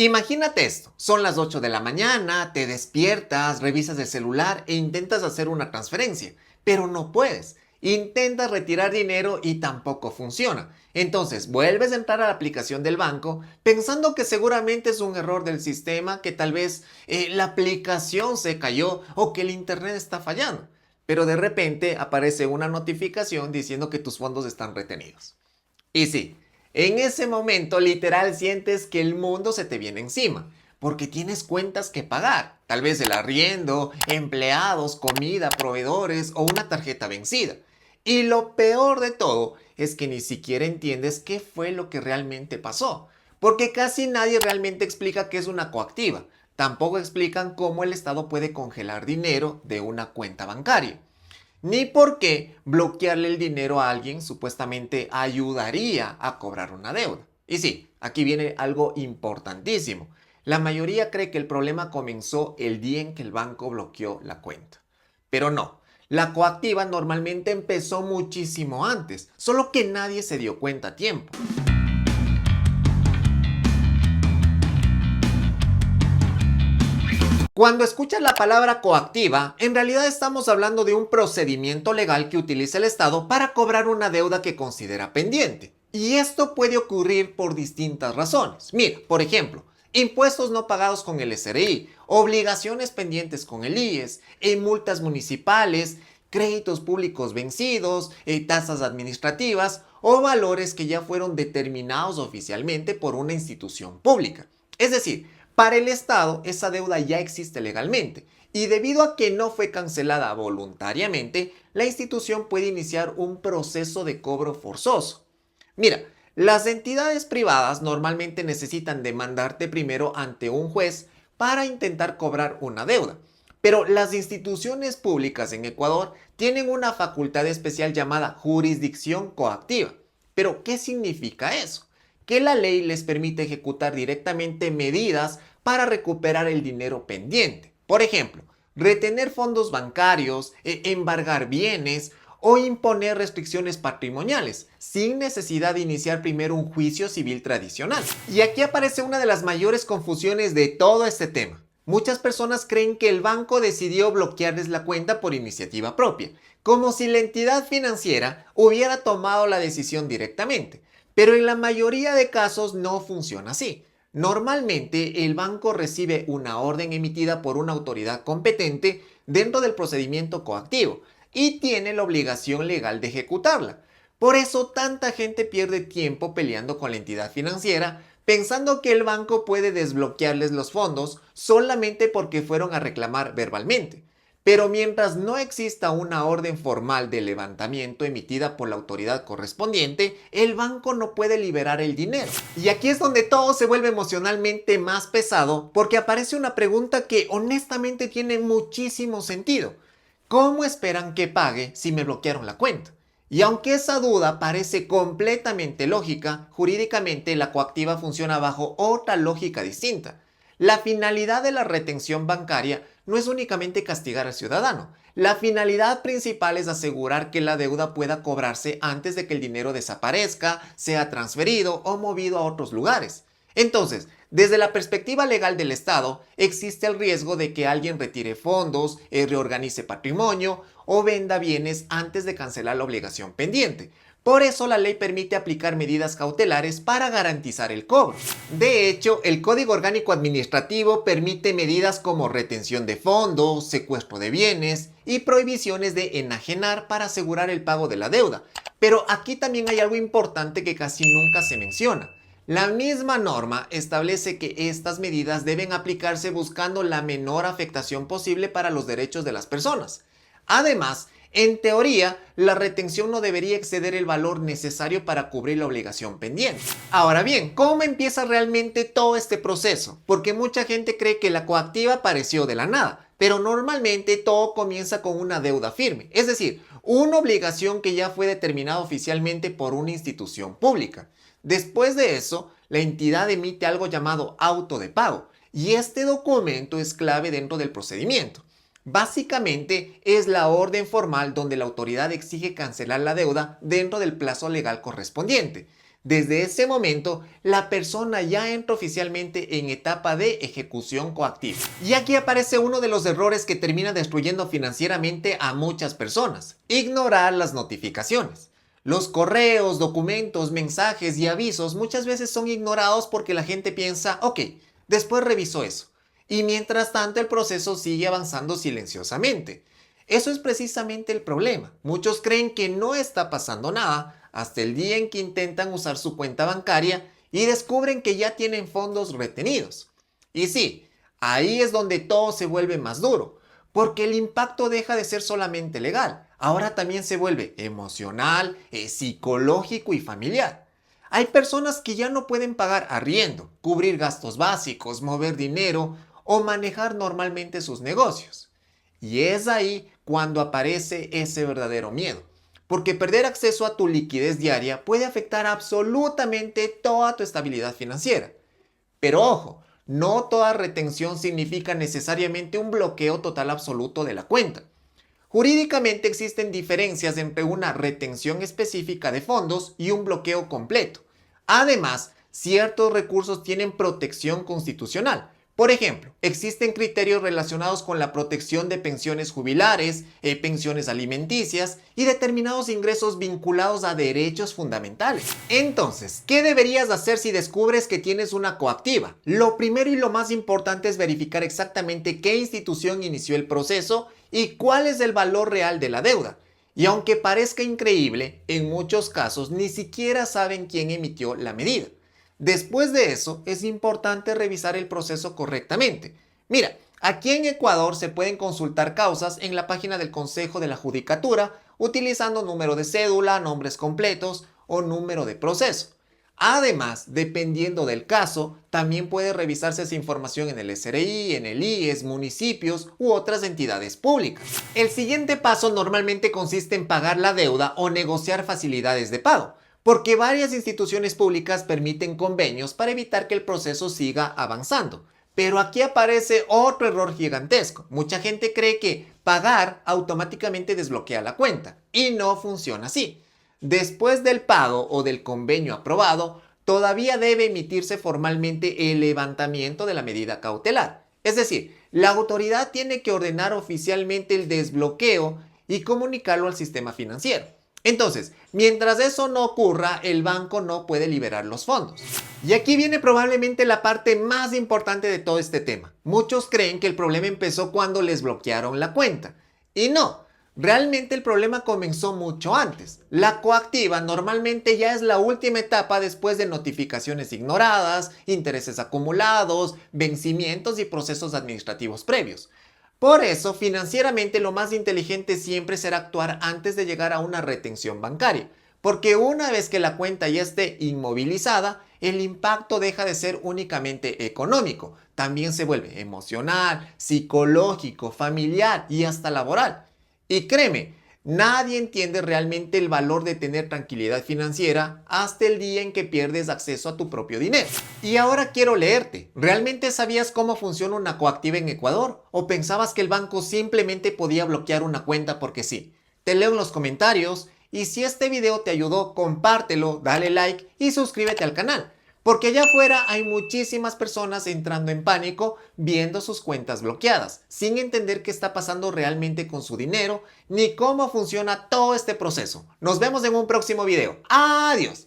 Imagínate esto, son las 8 de la mañana, te despiertas, revisas el celular e intentas hacer una transferencia, pero no puedes. Intentas retirar dinero y tampoco funciona. Entonces vuelves a entrar a la aplicación del banco pensando que seguramente es un error del sistema, que tal vez la aplicación se cayó o que el internet está fallando. Pero de repente aparece una notificación diciendo que tus fondos están retenidos. Y sí, en ese momento literal sientes que el mundo se te viene encima, porque tienes cuentas que pagar, tal vez el arriendo, empleados, comida, proveedores o una tarjeta vencida. Y lo peor de todo es que ni siquiera entiendes qué fue lo que realmente pasó, porque casi nadie realmente explica qué es una coactiva. Tampoco explican cómo el Estado puede congelar dinero de una cuenta bancaria, ni por qué bloquearle el dinero a alguien supuestamente ayudaría a cobrar una deuda. Y sí, aquí viene algo importantísimo. La mayoría cree que el problema comenzó el día en que el banco bloqueó la cuenta. Pero no, la coactiva normalmente empezó muchísimo antes, solo que nadie se dio cuenta a tiempo. Cuando escuchas la palabra coactiva, en realidad estamos hablando de un procedimiento legal que utiliza el Estado para cobrar una deuda que considera pendiente. Y esto puede ocurrir por distintas razones. Mira, por ejemplo, impuestos no pagados con el SRI, obligaciones pendientes con el IES, multas municipales, créditos públicos vencidos, tasas administrativas o valores que ya fueron determinados oficialmente por una institución pública. Es decir, para el Estado, esa deuda ya existe legalmente y debido a que no fue cancelada voluntariamente, la institución puede iniciar un proceso de cobro forzoso. Mira, las entidades privadas normalmente necesitan demandarte primero ante un juez para intentar cobrar una deuda. Pero las instituciones públicas en Ecuador tienen una facultad especial llamada jurisdicción coactiva. Pero, ¿qué significa eso? Que la ley les permite ejecutar directamente medidas para recuperar el dinero pendiente. Por ejemplo, retener fondos bancarios, embargar bienes o imponer restricciones patrimoniales, sin necesidad de iniciar primero un juicio civil tradicional. Y aquí aparece una de las mayores confusiones de todo este tema. Muchas personas creen que el banco decidió bloquearles la cuenta por iniciativa propia, como si la entidad financiera hubiera tomado la decisión directamente. Pero en la mayoría de casos no funciona así. Normalmente el banco recibe una orden emitida por una autoridad competente dentro del procedimiento coactivo y tiene la obligación legal de ejecutarla. Por eso tanta gente pierde tiempo peleando con la entidad financiera pensando que el banco puede desbloquearles los fondos solamente porque fueron a reclamar verbalmente. Pero mientras no exista una orden formal de levantamiento emitida por la autoridad correspondiente, el banco no puede liberar el dinero. Y aquí es donde todo se vuelve emocionalmente más pesado porque aparece una pregunta que honestamente tiene muchísimo sentido. ¿Cómo esperan que pague si me bloquearon la cuenta? Y aunque esa duda parece completamente lógica, jurídicamente la coactiva funciona bajo otra lógica distinta. La finalidad de la retención bancaria no es únicamente castigar al ciudadano. La finalidad principal es asegurar que la deuda pueda cobrarse antes de que el dinero desaparezca, sea transferido o movido a otros lugares. Entonces, desde la perspectiva legal del Estado, existe el riesgo de que alguien retire fondos, reorganice patrimonio o venda bienes antes de cancelar la obligación pendiente. Por eso la ley permite aplicar medidas cautelares para garantizar el cobro. De hecho, el Código Orgánico Administrativo permite medidas como retención de fondos, secuestro de bienes y prohibiciones de enajenar para asegurar el pago de la deuda. Pero aquí también hay algo importante que casi nunca se menciona. La misma norma establece que estas medidas deben aplicarse buscando la menor afectación posible para los derechos de las personas. Además, en teoría, la retención no debería exceder el valor necesario para cubrir la obligación pendiente. Ahora bien, ¿cómo empieza realmente todo este proceso? Porque mucha gente cree que la coactiva apareció de la nada, pero normalmente todo comienza con una deuda firme, es decir, una obligación que ya fue determinada oficialmente por una institución pública. Después de eso, la entidad emite algo llamado auto de pago, y este documento es clave dentro del procedimiento. Básicamente es la orden formal donde la autoridad exige cancelar la deuda dentro del plazo legal correspondiente. Desde ese momento, la persona ya entra oficialmente en etapa de ejecución coactiva. Y aquí aparece uno de los errores que termina destruyendo financieramente a muchas personas: ignorar las notificaciones. Los correos, documentos, mensajes y avisos muchas veces son ignorados porque la gente piensa, ok, después reviso eso. Y mientras tanto el proceso sigue avanzando silenciosamente. Eso es precisamente el problema. Muchos creen que no está pasando nada hasta el día en que intentan usar su cuenta bancaria y descubren que ya tienen fondos retenidos. Y sí, ahí es donde todo se vuelve más duro, porque el impacto deja de ser solamente legal, ahora también se vuelve emocional, psicológico y familiar. Hay personas que ya no pueden pagar arriendo, cubrir gastos básicos, mover dinero o manejar normalmente sus negocios. Y es ahí cuando aparece ese verdadero miedo, porque perder acceso a tu liquidez diaria puede afectar absolutamente toda tu estabilidad financiera. Pero ojo, no toda retención significa necesariamente un bloqueo total absoluto de la cuenta. Jurídicamente existen diferencias entre una retención específica de fondos y un bloqueo completo. Además, ciertos recursos tienen protección constitucional. Por ejemplo, existen criterios relacionados con la protección de pensiones jubilares, pensiones alimenticias y determinados ingresos vinculados a derechos fundamentales. Entonces, ¿qué deberías hacer si descubres que tienes una coactiva? Lo primero y lo más importante es verificar exactamente qué institución inició el proceso y cuál es el valor real de la deuda. Y aunque parezca increíble, en muchos casos ni siquiera saben quién emitió la medida. Después de eso, es importante revisar el proceso correctamente. Mira, aquí en Ecuador se pueden consultar causas en la página del Consejo de la Judicatura utilizando número de cédula, nombres completos o número de proceso. Además, dependiendo del caso, también puede revisarse esa información en el SRI, en el IES, municipios u otras entidades públicas. El siguiente paso normalmente consiste en pagar la deuda o negociar facilidades de pago, porque varias instituciones públicas permiten convenios para evitar que el proceso siga avanzando. Pero aquí aparece otro error gigantesco. Mucha gente cree que pagar automáticamente desbloquea la cuenta, y no funciona así. Después del pago o del convenio aprobado, todavía debe emitirse formalmente el levantamiento de la medida cautelar. Es decir, la autoridad tiene que ordenar oficialmente el desbloqueo y comunicarlo al sistema financiero. Entonces, mientras eso no ocurra, el banco no puede liberar los fondos. Y aquí viene probablemente la parte más importante de todo este tema. Muchos creen que el problema empezó cuando les bloquearon la cuenta. Y no, realmente el problema comenzó mucho antes. La coactiva normalmente ya es la última etapa después de notificaciones ignoradas, intereses acumulados, vencimientos y procesos administrativos previos. Por eso, financieramente lo más inteligente siempre será actuar antes de llegar a una retención bancaria, porque una vez que la cuenta ya esté inmovilizada, el impacto deja de ser únicamente económico, también se vuelve emocional, psicológico, familiar y hasta laboral. Y créeme, nadie entiende realmente el valor de tener tranquilidad financiera hasta el día en que pierdes acceso a tu propio dinero. Y ahora quiero leerte. ¿Realmente sabías cómo funciona una coactiva en Ecuador? ¿O pensabas que el banco simplemente podía bloquear una cuenta porque sí? Te leo en los comentarios y si este video te ayudó, compártelo, dale like y suscríbete al canal. Porque allá afuera hay muchísimas personas entrando en pánico viendo sus cuentas bloqueadas, sin entender qué está pasando realmente con su dinero, ni cómo funciona todo este proceso. Nos vemos en un próximo video. ¡Adiós!